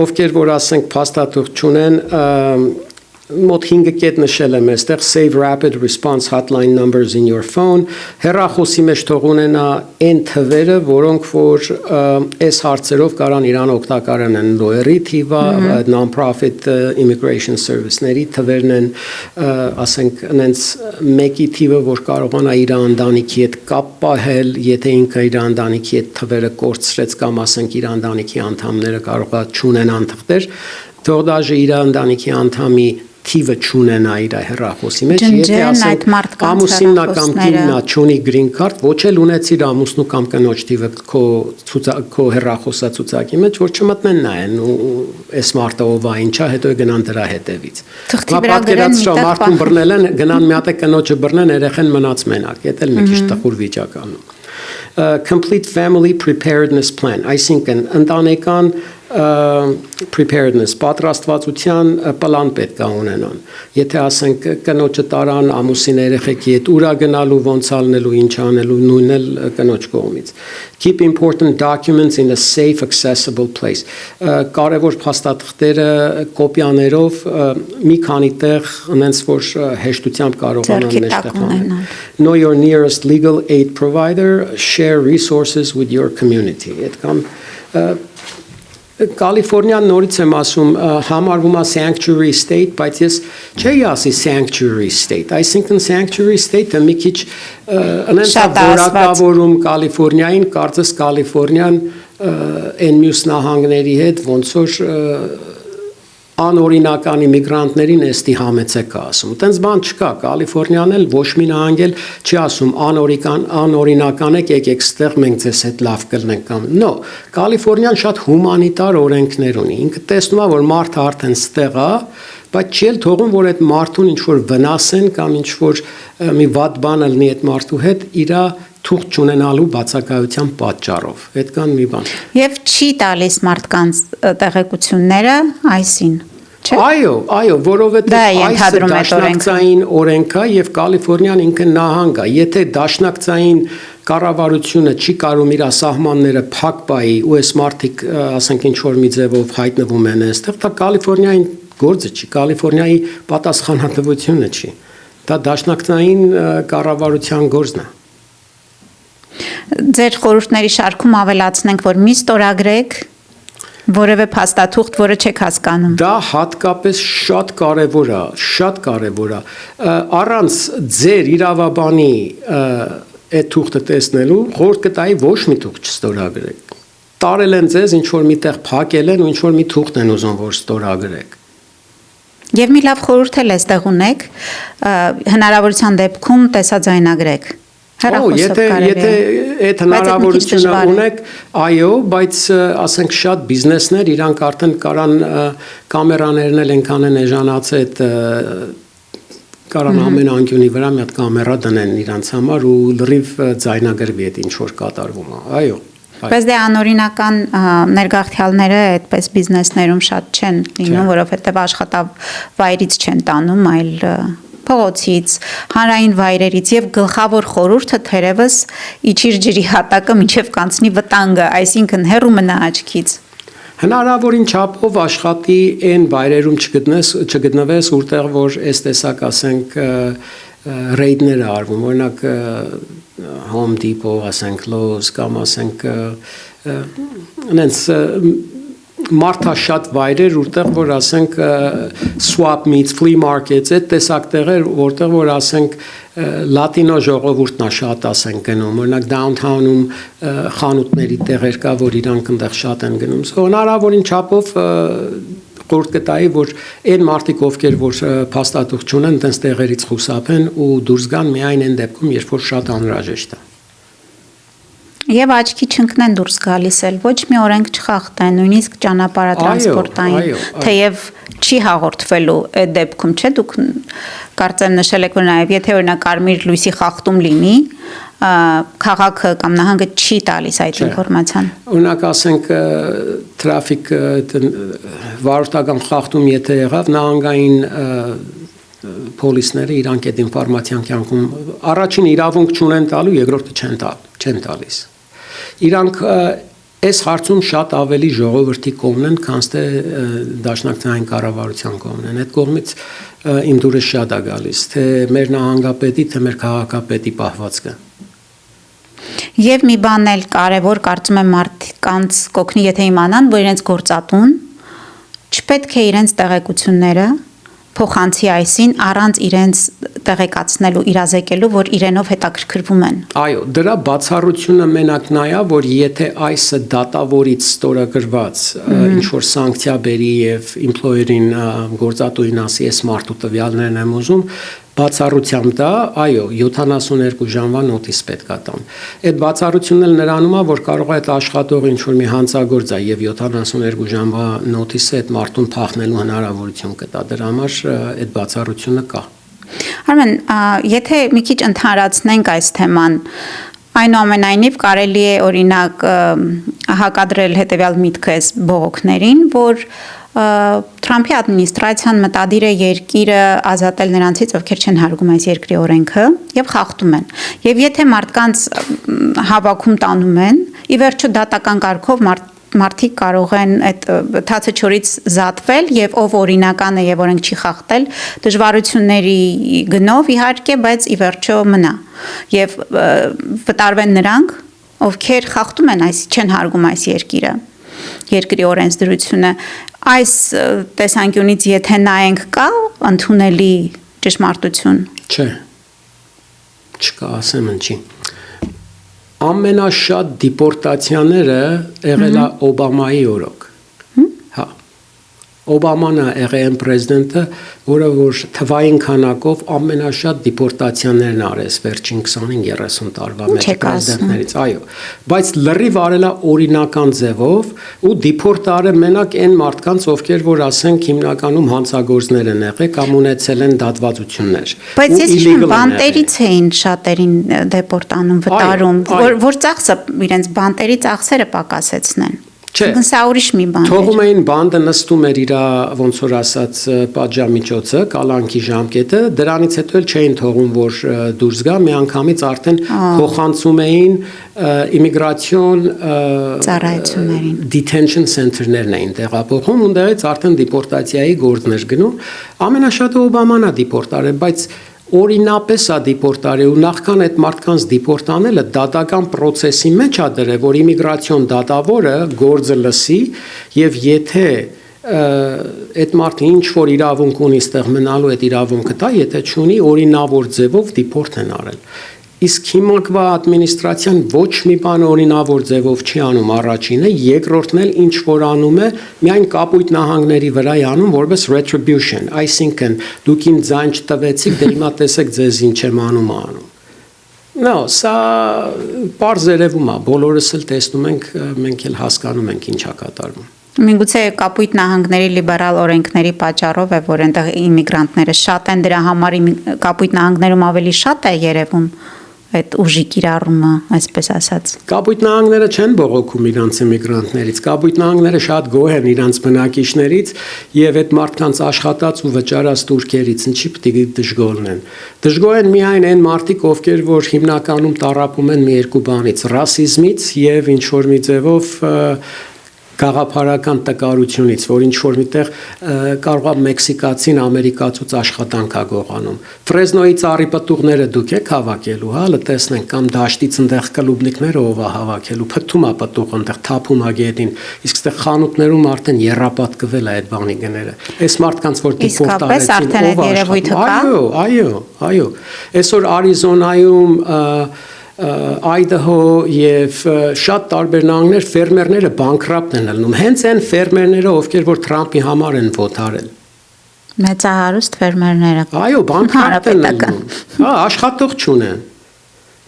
ովքեր որ ասենք փաստաթուղթ չունեն, մոտ 5 կետ նշել եմ այստեղ save rapid response hotline numbers in your phone հեռախոսի մեջ թող ունենա այն թվերը որոնք որ այս հարցերով կարան իրան օգտակարան են lawyer-ի թիվը non-profit immigration service-ների թվերն են ասենք այնց մեկի թիվը որ կարողանա իր ընտանիքի հետ կապ պահել եթե ինքը իր ընտանիքի հետ թվերը կորցրեց կամ ասենք իր ընտանիքի անդամները կարողա չունենան թղթեր թող դաժե իր ընտանիքի անդամի թիվը չունենա իր հեռախոսի մեջ եթե ասենք ամուսիննա կամ կիննա չունի green card ոչ էլ ունեցիր ամուսնու կամ կնոջ թիվը քո հեռախոսացուցակի մեջ որ չմտնեն նայեն ու այս մարտը ով է ինչա հետո գնան դրա հետևից պատկերացրու մարդուն բռնել են գնան մի հատ կնոջը բռնեն երեխան մնաց մենակ դա էլ մի քիչ տխուր վիճակ անում complete family preparedness plan այսինքն ընտանեկան preparedness, պատրաստվածության պլան պետք է ունենան։ Եթե ասենք կնոջը տարան ամուսին երեխեքի հետ ուրա գնալու, ոնց անելու, ինչ անելու, նույնն էլ կնոջ կողմից։ Keep important documents in a safe, accessible place։ Կարևոր փաստաթղթերը կոպիաներով մի քանի տեղ այնց որ հեշտությամբ կարողանան մեջտեղ անել։ Know your nearest legal aid provider, share resources with your community։ Այդքան Կալիֆոռնիան նորից եմ ասում համարվում է sanctuary state, բայց ես չէի ասի sanctuary state, այսինքն sanctuary state-ը մի քիչ այնպես որակավորում Կալիֆոռնիային, կարծես Կալիֆոռնիան այն մյուս նահանգների հետ ոնց որ անօրինական իմիգրանտներին էստի համեցեք ասում։ Տենց բան չկա, Կալիֆոռնիան էլ ոչ մի նահանգ էլ չի ասում անօրինական եք, եկեք ստեղ մենք ձեզ հետ լավ կլինենք կամ։ No, Կալիֆոռնիան շատ հումանիտար օրենքներ ունի։ Ինքը տեսնում է, որ մարդը արդեն ստեղ է, բայց չի էլ թողում, որ այդ մարդուն ինչ որ վնասեն կամ ինչ որ մի վատ բան լինի այդ մարդու հետ, իրա թուղթ չունենալու բացակայության պատճառով։ Այդքան մի բան։ Եվ չի տալիս մարդկանց տեղեկությունները այսին։ Այո, որովհետև այս դաշնակցային օրենք է եւ Կալիֆոռնիան ինքը նահանգ է։ Եթե դաշնակցային կառավարությունը չի կարող իր սահմանները փակ բայի ու այս մարդիկ ասենք ինչ որ մի ձևով հայտնվում են այստեղ, դա Կալիֆոռնիային գործը չի, Կալիֆոռնիայի պատասխանատվությունը չի։ Դա դաշնակցային կառավարության գործն է։ Ձեր խորհուրդների շարքում ավելացնենք, որ մի ստորագրեք որևէ փաստաթուղթ, որը չեք հասկանում։ Դա հատկապես շատ կարևոր է։ Առանց ձեր իրավաբանի այդ թուղթը տեսնելու խորհուրդ կտայի ոչ մի թուղթ չստորագրեք։ Տարել են ձեզ ինչ որ միտեղ փակել են ու ինչ որ մի թուղթ են ուզում որ ստորագրեք։ Եվ մի լավ խորհուրդ էլ էստեղ ունեք, հնարավորության դեպքում տեսաձայնագրեք։ Եթե այդ հնարավորությունը ունեք, այո, բայց ասենք շատ բիզնեսներ իրանք արդեն կարան կամերաներն էլ ենքան են էժանացել, կարան ամեն անկյունի վրա մի հատ կամերա դնեն իրանց համար ու լրիվ ձայնագրվի այդ ինչ որ կատարվում է, այո։ Բայց դե անօրինական ներգաղթյալները այդպես բիզնեսներում շատ չեն լինում, որովհետև աշխատավայրից չեն տանում, այլ փողոցից, հանրային վայրերից եւ գլխավոր խորհուրդը թերևս իջիր ջրի հատակը մինչեւ կանցնի վտանգը, այսինքն հեռու մնա աչքից։ Հնարավորին չափով աշխատի այն վայրերում չգտնվես, որտեղ որ այս տեսակ ասենք ռեյդներ արվում, օրինակ Home Depot, ասենք Lowe's կամ ասենք այնց մարդաշատ վայրեր, որտեղ որ ասենք swap meets, flea markets, այդ տեսակ տեղեր, որտեղ որ ասենք լատինո ժողովուրդն է շատ ասենք գնում, օրինակ downtown-ում խանութների տեղեր կա, որ իրանք այնտեղ շատ են գնում։ Հնարավորին չափով խորհուրդ կտայի, որ այն մարդիկ, ովքեր որ փաստաթուղթ չունեն, այդպես տեղերից խուսափեն ու դուրս գան միայն այն դեպքում, երբ որ շատ անհրաժեշտ է։ Եվ աչքի չընկնեն դուրս գալիս էլ, ոչ մի օրենք չխախտեն, նույնիսկ ճանապարհատրանսպորտային, թեև չի հաղորդվելու այդ դեպքում, չէ՞, դուք կարծեմ նշել եք, որ նաև եթե օրինակ կարմիր լույսի խախտում լինի, քաղաքը կամ նահանգը չի տալիս այդ ինֆորմացիան։ Օրինակ ասենք տրաֆիկ վարորդական խախտում եթե եղավ, նահանգային պոլիսները իրանք այդ ինֆորմացիան կյանքում առաջին իրավունք չունեն տալու, երկրորդը չեն տալիս։ Իրանք այս հարցում շատ ավելի ժողովրդի կողմն են, քան թե դաշնակցային կառավարության կողմն են։ Այդ կողմից իմ դուրս շատ է գալիս, թե մեր նահանգապետի, թե մեր քաղաքապետի պահվածքը։ Եվ մի բան էլ կարևոր, կարծում եմ մարդկանց կօգնի, եթե իմանան, որ իրենց գործատուն չպետք է իրենց տեղեկությունները փոխանցի այսին առանց իրենց տեղեկացնելու, իրազեկելու, որ իրենով հետաքրքրվում են։ Այո, դրա բացառությունը մենակ նա է, որ եթե այսը դատավորից ստորագրված ինչ որ սանկցիա բերի եւ employer-ին գործատուին ասի, այս մարդու տվյալներն եմ ուզում, բացառությամբ դա, այո, 72 ժամվա նոտիս պետք է տան։ Այդ բացառությունն էլ նրանում է, որ կարող է այդ աշխատողը ինչ որ մի հանցագործ է եւ 72 ժամվա նոտիսը այդ մարդուն փախնելու հնարավորություն կտա։ Դրա համար այդ բացառությունը կա։ Արմեն, եթե մի քիչ ընդհանրացնենք այս թեման, այնուամենայնիվ կարելի է օրինակ հակադրել հետևյալ միտքը այս բողոքներին, որ Թրամփի ադմինիստրացիան մտադիր է երկիրը ազատել նրանցից, ովքեր չեն հարգում այս երկրի օրենքը եւ խախտում են։ Եվ եթե մարդկանց հավաքում տանում են, ի վերջո դատական կարգով մարդիկ կարող են այդ թացը չորից զատվել եւ ով օրինական է եւ օրենք չի խախտել դժվարությունների գնով իհարկե, բայց ի վերջո մնա եւ վտարվեն նրանք, ովքեր խախտում են չեն հարգում այս երկրի օրենսդրությունը։ Այս տեսանկյունից եթե նայենք կա ընդունելի ճշմարտություն։ Չէ։ Չկա, ասեմ ինչի։ Ամենաշատ դիպորտացիաները եղել է Օբամայի օրոք։ Հա։ Օբաման է եղել պրեզիդենտը, որը որ թվային քանակով ամենաշատ դիպորտացիաներն արեց վերջին 25-30 տարվա մեջ պրեզիդենտներից, այո, բայց լրիվ արել է օրինական ձևով ու դիպորտ արել մենակ այն մարդկանց, ովքեր որ ասենք հիմնականում հանցագործներ են եղել կամ ունեցել են դատվածություններ։ Բայց ես հիշում եմ բանտերից էին շատերին դեպորտանում, վտարում, որ ծախսը իրենց բանտերի ծախսերը պակասեցնեն։ Չէ, սա ուրիշ մի բան էր։ Թողում էին բանդը նստում էր իր ոնց որ ասած պատժամիջոցը, կալանքի ժամկետը, դրանից հետո էլ չէին թողում որ դուրս գա, միանգամից արդեն փոխանցում էին իմիգրացիոն ծառայություններին, detention center-ներն էին տեղափոխում, ունդեղից արդեն դիպորտացիայի գործներ գնում։ Ամենաշատը Օբաման է դիպորտ արել, բայց օրինապես է դիպորտարի ու նախքան այդ մարդկանց դիպորտ անելը դատական process-ի մեջ է դրել, որ իմիգրացիոն դատավորը գործը լսի եւ եթե այդ մարդը ինչ որ իրավունք ունի ստեղ մնալու այդ իրավունքը տա, եթե չունի օրինավոր ձևով դիպորտ են արել։ Իսկ հիմա ադմինիստրացիան ոչ մի բան օրինավոր ձևով չի անում առաջինը, երկրորդն էլ ինչ որ անում է, միայն կապույտ նահանգների վրա է անում որպես retribution, այսինքն դուք ինձ ձայն չտվեցիք, դե հիմա տեսեք ձեզ ինչ եմ անում։ No, սա պարզ երևում է, բոլորս էլ տեսնում ենք, մենք էլ հասկանում ենք ինչ է կատարվում։ Միգուցե կապույտ նահանգների լիբերալ օրենքների պատճառով է, որ այնտեղ իմիգրանտները շատ են, դրա համար կապույտ նահանգներում ավելի շատ է երևում այդ ուժի կիրառումը, այսպես ասած։ Կապույտ նահանգները չեն բողոքում իրանց իմիգրանտներից, կապույտ նահանգները շատ գոհ են իրանց բնակիչներից եւ այդ մարդկանց աշխատած ու վճարած տուրքերից, ինչի պիտի դժգոհ են։ Դժգոհ են միայն այն մարդիկ, ովքեր որ հիմնականում տառապում են մի երկու բանից՝ ռասիզմից եւ ինչ որ մի ձևով գաղափարական տկարությունից, որ ինչ որ միտեղ կարող է մեքսիկացին ամերիկացուց աշխատանք է գողանում։ Ֆրեզնոյի ծառի պտուղները դուք եք հավաքելու, հա, լտեսնենք կամ դաշտից այնտեղ կլուբնիկները ով է հավաքելու, փթում է պտուղ այնտեղ թափում է գետին, իսկ այդտեղ խանութներում արդեն երապատկվել է այդ բանի գները։ Այս մարդկանց որ դիպորտարեցին, ով այո։ Այսօր Արիզոնայում Idaho եւ շատ տարբեր նահանգներ ֆերմերները բանկրապտ են ելնում, հենց այն ֆերմերները, ովքեր որ Թրամփի համար են վոտարել։ Մեծահարուստ ֆերմերները։ Այո, բանկրապտ են ելնում։ Հա, աշխատող չունեն։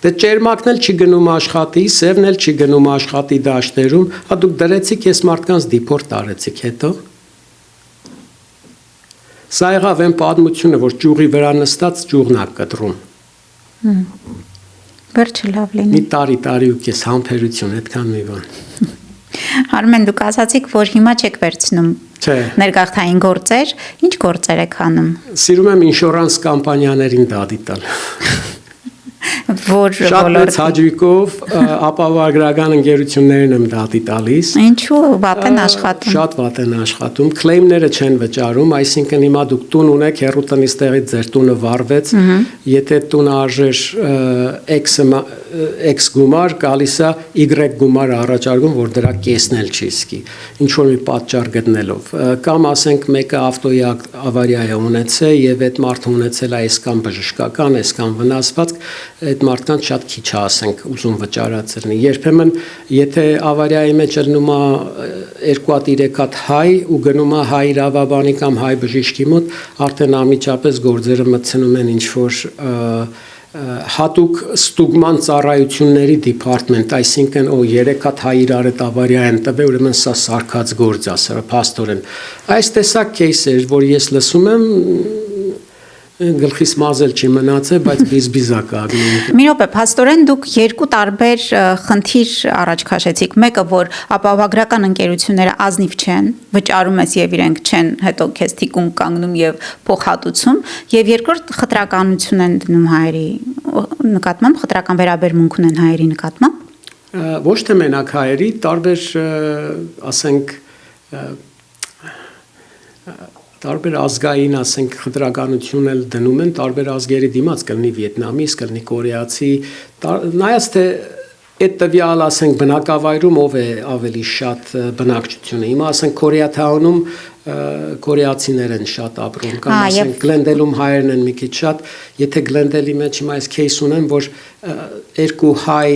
Դե ճերմակն էլ չի գնում աշխատի, սևն էլ չի գնում աշխատի դաշտերում, հա դուք դրեցիք ես մարդկանց դիպորտ արեցիք հետո։ Սա եղավ այն պատմությունը, որ ճյուղի վրա նստած ճյուղն է կտրում։ Վերջը լավ լինի։ Մի տարի ու կես համբերություն, այդքան մի բան։ Արմեն, դուք ասացիք, որ հիմա չեք վերցնում ներգաղթային գործեր, ինչ գործեր եք անում։ Սիրում եմ ինշորանս կամպանիաներին դատի տալ։ Որ շատ մեծ հաճույքով ապահովագրական ընկերություններին եմ դատի տալիս։ Ինչու՞ վատ են աշխատում։ Շատ վատ են աշխատում, claim-ները չեն վճարում, այսինքն հիմա դուք տուն ունեք, հեռուտնից տեղից ձեր տունը վառվեց, եթե տունը արժեր X գումար, գալիս է Y գումար առաջարկում, որ դրա կեսն էլ չի սկի, ինչ որ մի պատճառ գտնելով։ Կամ ասենք մեկը ավտոյի ավարիա է ունեցել եւ այդ մարդը ունեցել է այսքան բժշկական, այսքան վնասվածք, այդ մարդկանց շատ քիչ է, ասենք, ուզում վճարած լինի։ Երբեմն եթե ավարիայի մեջ ելնում է 2-3 հատ հայ ու գնում է հայ իրավաբանի կամ հայ բժիշկի մոտ, արդեն անմիջապես գործերը մտցնում են ինչ որ հատուկ ստուգման ծառայությունների դիպարտմենտ, այսինքն 3 հատ հայ իրար այդ ավարիա են տվել, ուրեմն սա սարքած գործ է, սա փաստորեն։ Այս տեսակ кейսեր, որ ես լսում եմ, գլխիս մազել չի մնացել, բայց բիզբիզակ ագնում։ Մի րոպե, փաստորեն դուք երկու տարբեր խնդիր առաջ քաշեցիք։ Մեկը, որ ապահովագրական ընկերությունները ազնիվ չեն, վճարում ես եւ իրենք չեն, հետո քեզ թիկուն կանգնում եւ փոխհատուցում, եւ երկրորդ խտրականություն են դնում հայերի նկատմամբ, խտրական վերաբերմունք ունեն հայերի նկատմամբ։ Ոչ թե մենակ հայերի, տարբեր, ասենք, տարբեր ազգային, ասենք, խտրականություն էլ դնում են, տարբեր ազգերի դիմաց կլինի վիետնամից, կլինի կորեացի, նայած թե այդ տվյալ, ասենք, բնակավայրում ով է ավելի շատ բնակչությունը։ Հիմա, ասենք, Կորեաթաունում կորեացիներ են շատ ապրում, կամ ասենք Գլենդելում հայերն են մի քիչ շատ, եթե Գլենդելի մեջ հիմա այս кейս ունեմ, որ երկու հայ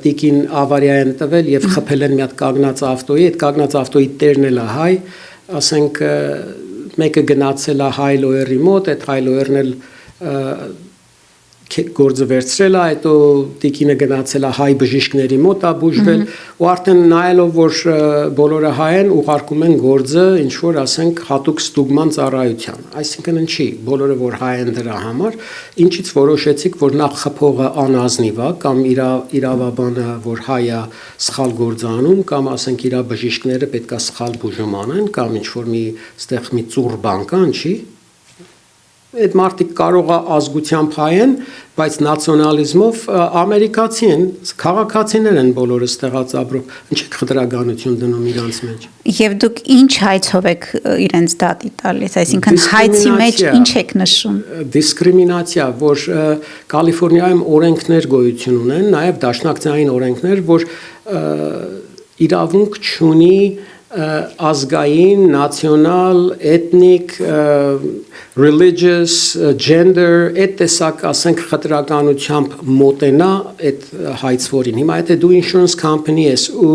տիկին ավարիա են տվել եւ խփել են մի հատ կանգնած ավտոյի, այդ կանգնած ավտոյի տերն էլ է հայ, ասենք մեկը գնացել է հայ լոյերի մոտ, այդ հայ լոյերն էլ գործը վերցրել է, հետո տիկինը գնացել է հայ բժիշկների մոտ, է բուժվել, ու արդեն նայելով, որ բոլորը հայ են, ուղարկում են գործը, ինչ որ ասենք հատուկ ստուգման ծառայության։ Այսինքն ինչի, բոլորը որ հայ են դրա համար, ինչից որոշեցիք, որ նախ խփողը անազնիվ է, կամ իրավաբանը, որ հայ է, սխալ գործ անում, կամ ասենք իր բժիշկները պետք է սխալ բուժում անեն, կամ ինչ որ մի ստեղ մի ծուռ բան կա, ինչի։ Այդ մարդիկ կարող է ազգությամբ հայ են, բայց նացիոնալիզմով ամերիկացի են, քաղաքացիներ են բոլորը ստեղած ապրող, ինչ է խտրականություն դնում իրանց մեջ։ Եվ դուք ինչ հայցով եք իրենց դատի տալիս, այսինքն հայցի մեջ ինչ եք նշում։ Դիսկրիմինացիա, որ Կալիֆոռնիայում օրենքներ գոյություն ունեն, նաև դաշնակցային օրենքներ, որ իրավունք չունի ազգային, նացիոնալ, էթնիկ, religious, gender, այդ տեսակ, ասենք, խտրականությամբ մոտենա այդ հայցվորին։ Հիմա եթե դու insurance company ես ու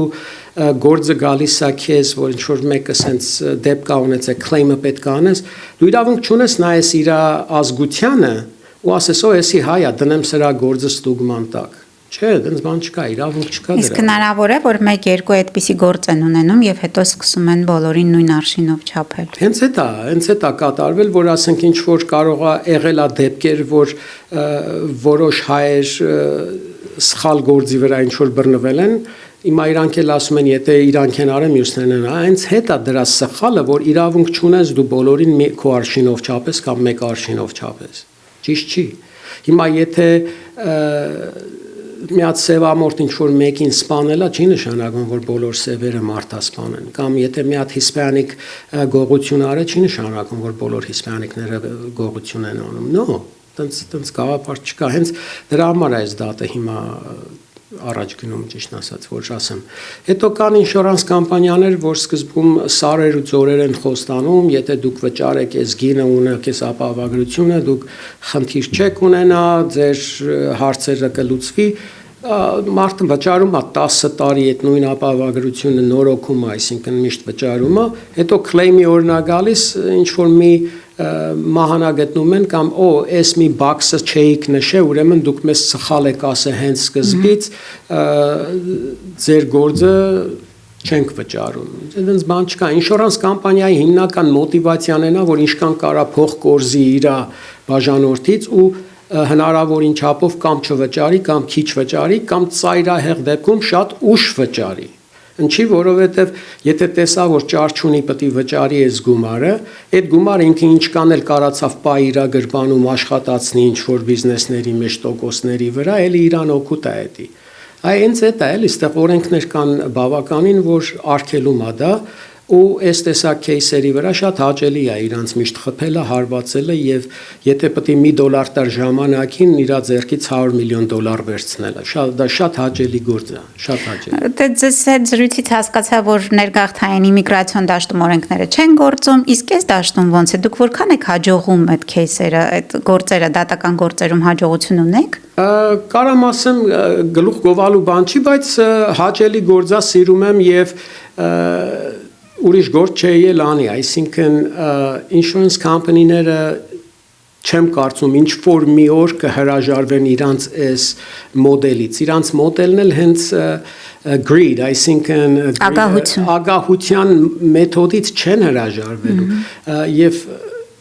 գործը գալիս է քեզ, որ ինչ-որ մեկը սենց դեպք կա ունեցել, claim-ը պետք է անես, դու իրավունք չունես նայես իր ազգությանը ու ասես, օ, էսի հայ է, դնեմ սրա գործը ստուգման տակ։ Չէ, դենց բան չկա, իրավունք չկա դրա։ Իսկ հնարավոր է, որ 1-2 այդպիսի գործ են ունենում եւ հետո սկսում են բոլորին նույն արշինով չափել։ Հենց է կատարվել, որ ասենք ինչ որ կարող է եղել է դեպքեր, որ որոշ հայեր սխալ գործի վրա ինչ որ բռնվել են, հիմա իրանք էլ ասում են, եթե իրանք են արել, մյուսներն են, հենց հետ է դրա սխալը, որ իրավունք չունես դու բոլորին քո արշինով չափես կամ մեկ արշինով չափես։ Ճիշտ չի։ Հիմա եթե մի հատ սևամորթ ինչ-որ մեկին սպանելա, չի նշանակում, որ բոլոր սևերը մարդասպան են, կամ եթե մի հատ հիսպանիկ գողություն արել, չի նշանակում, որ բոլոր հիսպանիկները գողություն են անում, նո, տենց գաղափար չկա, հենց դրա համար այս դատը հիմա առաջ գնում, ճիշտ ասած, որ ասեմ։ Հետո կան ինշորանս կամպանիաներ, որ սկզբում սարեր ու ձորեր են խոստանում, եթե դուք վճարեք այս գինը ունեք, այս ապահովագրությունը, դուք խնդիր չեք ունենա, ձեր հարցերը կլուծվի, մարդը վճարում է 10 տարի այդ նույն ապահովագրությունը նորոգում է, այսինքն միշտ վճարում է, հետո claim-ի օրնա գալիս, ինչ որ մի մահանագտնում են կամ այս մի բաքսը չէիք նշե, ուրեմն դուք մեզ սխալ եք ասել հենց սկզբից, ձեր գործը չենք վճարում։ Այդպես բան չկա։ Ինշորանս կամպանիայի հիմնական մոտիվացիան է նա, որ ինչքան կարա փող կորզի իր բաժանորդից ու հնարավորին չափով կամ չվճարի, կամ քիչ վճարի, կամ ծայրահեղ դեպքում շատ ուշ վճարի։ Ինչի, որովհետև եթե տեսա, որ ճարչունի պետք է վճարի այս գումարը, այդ գումարը ինքը ինչքան էլ կարացավ պայ իր գրպանում աշխատացնի ինչ-որ բիզնեսների մեջ տոկոսների վրա, էլի իրան օգուտ է էդի։ Հենց այդ է, էլի, ստեղ օրենքներ կան բավականին, որ արգելում է դա, ու այս տեսակ кейսերի վրա շատ հաճելի է իրանց միշտ խփելը, հարվածելը եւ եթե պետք է $1 տար ժամանակին իր ձեռքից $100 միլիոն վերցնելը, դա շատ հաճելի գործ է, շատ հաճելի։ Դե ձեզ այդ զրույցից հասկացա, որ ներգաղթային իմիգրացիոն դաշտում օրենքները չեն գործում, իսկ այս դաշտում ոնց է, դուք որքան եք հաջողում այդ кейսերը, այդ գործերը, դատական գործերում հաջողություն ունեք։ Կարամ ասեմ գլուխ գովալու բան չի, բայց հաճելի գործ է, սիրում եմ եւ ուրիշ գործ չէ էլ անի, այսինքն insurance company-ները չեմ կարծում ինչ որ մի օր կհրաժարվեն իրանց այս մոդելից, իրանց մոդելն էլ հենց greed, այսինքն ագահության մեթոդից չեն հրաժարվելու եւ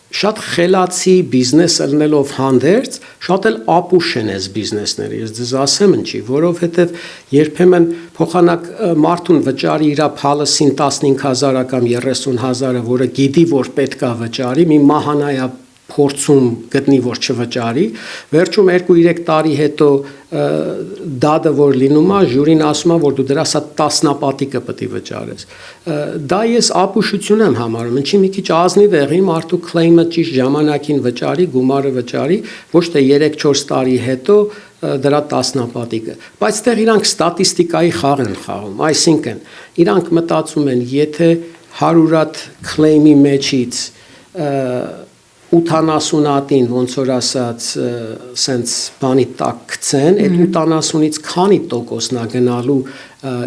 շատ խելացի բիզնես ելնելով հանդերձ, շատ էլ ապուշ են այս բիզնեսները, ես ձեզ ասեմ ինչի, որովհետև երբեմն փոխանակ մարդուն վճարի իր փալասին 15,000 կամ 30,000-ը, որը գիտի, որ պետք է վճարի, մի մահանայա փորձում գտնի, որ չվճարի, վերջում 2-3 տարի հետո դադը որ լինում է, ժյուրին ասում է, որ դու դրա սա տասնապատիկը պետք է վճարես։ Դա ես ապուշություն եմ համարում, ինչի մի քիչ ազնիվ եղի, մարդու claim-ը ճիշտ ժամանակին վճարի, գումարը վճարի, ոչ թե 3-4 տարի հետո դրա տասնապատիկը։ Բայց այդտեղ իրանք ստատիստիկայի խաղ են խաղում, այսինքն իրանք մտածում են, եթե 100 claim-ի մեջից 80-ին ոնց որ ասած սենց բանի տակ գցեն, այդ 80-ից քանի տոկոսն է գնալու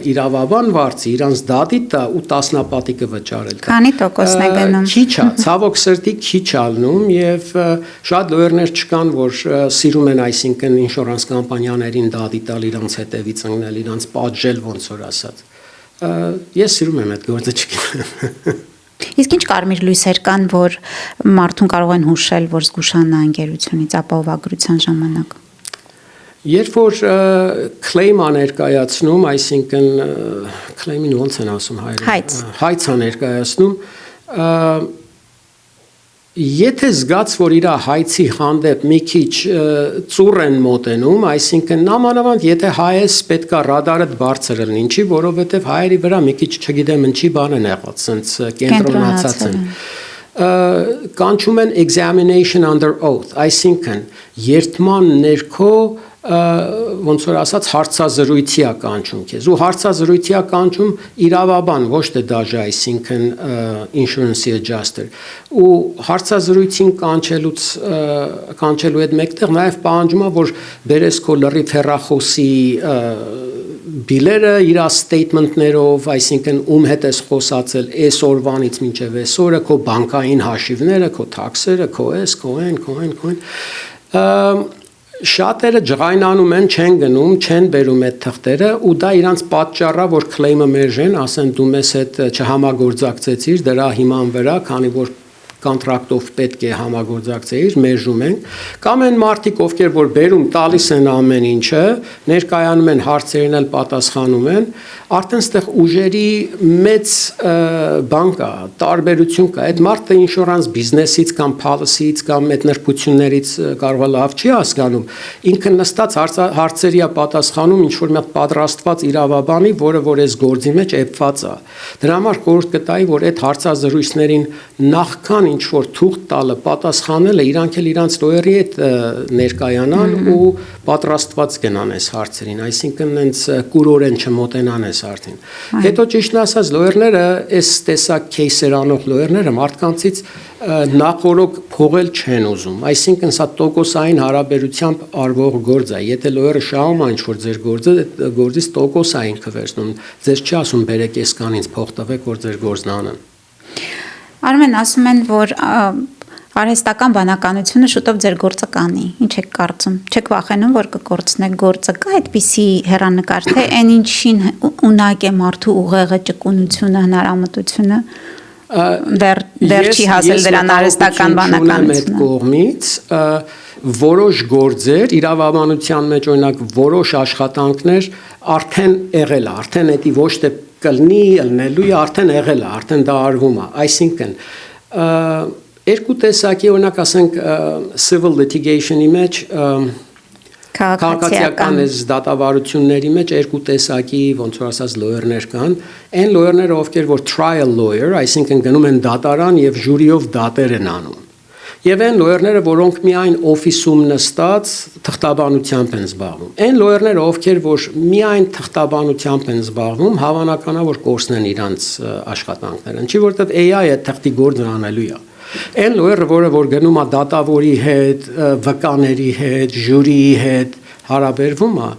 իրավաբան վարձի, իրանց դատի տա ու տասնապատիկը վճարել։ Քանի տոկոսն է գնում։ Քիչ է, ցավոք սրտի քիչ ալնում եւ շատ լոյերներ չկան, որ սիրում են, այսինքն ինշորանս կամպանիաներին դատի տալ, իրանց հետևից ընկնել, իրանց պատժել ոնց որ ասած։ Ես սիրում եմ այդ գործը չգիտեմ։ Իսկ ինչ կարմիր լույսեր կան, որ մարդուն կարող են հուշել, որ զգուշանա ընկերությունից ապահովագրության ժամանակ։ Երբ որ claim-ը ներկայացնում, այսինքն claim-ին ոնց են ասում հայերեն։ Հայց է ներկայացնում, եթե զգաց, որ իր հայցի հանդեպ մի քիչ ծուռ են մոտենում, այսինքն նամանավանդ եթե հայես պետք է ռադարդ բարձր լինի, ինչի, որովհետև հայերի վրա մի քիչ չգիտեմ ինչի բան են եղած, սենց կենտրոնացած են։ Կանչում են examination under oath, այսինքն երթման ներքո ոնց որ ասած հարցազրույցի է կանչում քեզ ու հարցազրույցի է կանչում իրավաբան ոչ թե դաժե այսինքն insurance adjuster ու հարցազրույցին կանչելու հետ մեկտեղ նաև պահանջում է որ բերես քո լրիվ հեռախոսի բիլերը իր statement-ներով, այսինքն ում հետ ես խոսացել այս օրվանից մինչև այս օրը, քո բանկային հաշիվները, քո թաքսերը, քո Շատերը ջղայնանում են, չեն գնում, չեն բերում այդ թղթերը ու դա իրանց պատճառը, որ claim-ը մերժեն, ասեն դու մեզ հետ չհամագործակցեցիր դրա հիման վրա, քանի որ կոնտրակտով պետք է համագործակցեիր, մերժում են, կամ են մարդիկ, ովքեր որ բերում տալիս են ամեն ինչը, ներկայանում են հարցերին էլ պատասխանում են, արդեն ստեղ ուժերի մեծ բան կա, տարբերություն կա, այդ մարդը ինշորանս բիզնեսից կամ policy-ից կամ այդ նրբություններից կարող է լավ չի հասկանում, ինքը նստած հարցերի է պատասխանում ինչ-որ մի հատ պատրաստված իրավաբանի, որը որ այս գործի մեջ էպված է։ Դրա համար խորհուրդ կտայի, որ այդ հարցազրույցներին նախքան ինչ որ թուղթ տալը պատասխանելը իրանք էլ իրանց լոյերի հետ ներկայանան ու պատրաստված գնան այս հարցերին, այսինքն հենց կուրորեն չմոտենան այս արդին։ Հետո ճիշտն ասած լոյերները, այս տեսակ кейսեր անող լոյերները մարդկանցից նախորոք փողել չեն ուզում, այսինքն սա տոկոսային հարաբերությամբ արվող գործ է, եթե լոյերը շահում է ինչ որ ձեր գործը, գործից տոկոսային կվերցնում, ձեզ չի ասում բերեք այս կանից փող տվեք, որ ձեր գործն անեն։ Արմեն, ասում են, որ արհեստական բանականությունը շուտով ձեր գործը կանի։ Ինչ եք կարծում։ Չեք վախենում, որ կկորցնեք գործը։ Կա այդպիսի հեռանկար, թե այն ինչին ունակ է մարդու ուղեղը, ճկունությունը, հնարամտությունը դեռ չի հասել դրան արհեստական բանականությունը։ Կողմից որոշ գործեր իրավաբանության մեջ օրինակ որոշ աշխատանքներ արդեն եղել է, արդեն դա ոչ թե կլնի ելնելու է, արդեն եղել է, արդեն դա արվում է, այսինքն երկու տեսակի օրինակ ասենք civil litigation-ի մեջ քաղաքացիական դատավարությունների մեջ երկու տեսակի ոնց որ ասած լոյերներ կան, այն լոյերները ովքեր որ trial lawyer, այսինքն գնում են դատարան եւ ժյուրիով դատեր են անում։ Եվ այն լոյերները, որոնք միայն օֆիսում նստած թղթաբանությամբ են զբաղվում։ Այն լոյերները, ովքեր որ միայն թղթաբանությամբ են զբաղվում, հավանական է որ կորցնեն իրանց աշխատանքները։ Ինչի որովհետև AI-ը թղթի գործը անելու է։ Այն լոյերը, որ գնում է դատավորի հետ, վկաների հետ, ժյուրիի հետ հարաբերվում է,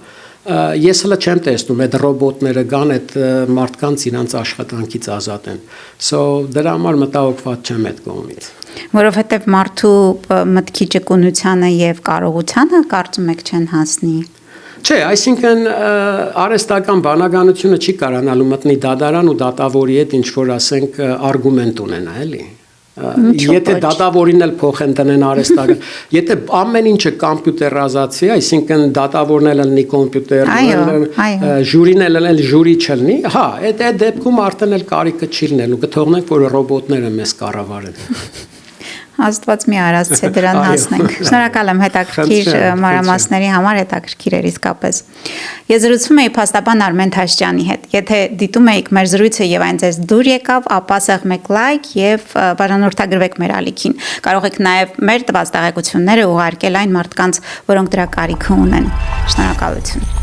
ես հələ չեմ տեսնում այդ ռոբոտները կան այդ մարդկանց իրանց աշխատանքից ազատեն։ So դրա համար մտահոգված չեմ այդ կողմից։ Որովհետև մարդու մտքի ճկունությանը եւ կարողությանը կարծում եք չեն հասնի։ Չէ, այսինքն արհեստական բանականությունը չի կարանալու մտնի դատարան ու դատավորի հետ ինչ որ ասենք արգումենտ ունենա, էլի։ Եթե դատավորին էլ փոխեն տնեն արհեստակը, եթե ամեն ինչը կոմպյուտերազացի, այսինքն դատավորն էլ լինի կոմպյուտեր, ժյուրին էլ ժյուրի չլինի, հա, այդ դեպքում արդեն էլ կարիքը չի լինելու, կթողնենք, որ ռոբոտները մեզ կառավարեն։ Աստված մի արածցե դրան հասնենք։ Շնորհակալ եմ հետաքրքիր մանրամասների համար, հետաքրքիր էր իսկապես։ Ես զրուցում էի փաստաբան Արմեն Թաշյանի հետ։ Եթե դիտում եք մեր զրույցը եւ այն ձեզ դուր եկավ, ապա սեղմեք լայք եւ բաժանորդագրվեք մեր ալիքին։ Կարող եք նաեւ մեր տված տեղեկությունները ուղարկել այն մարդկանց, որոնք դրա կարիքը ունեն։ Շնորհակալություն։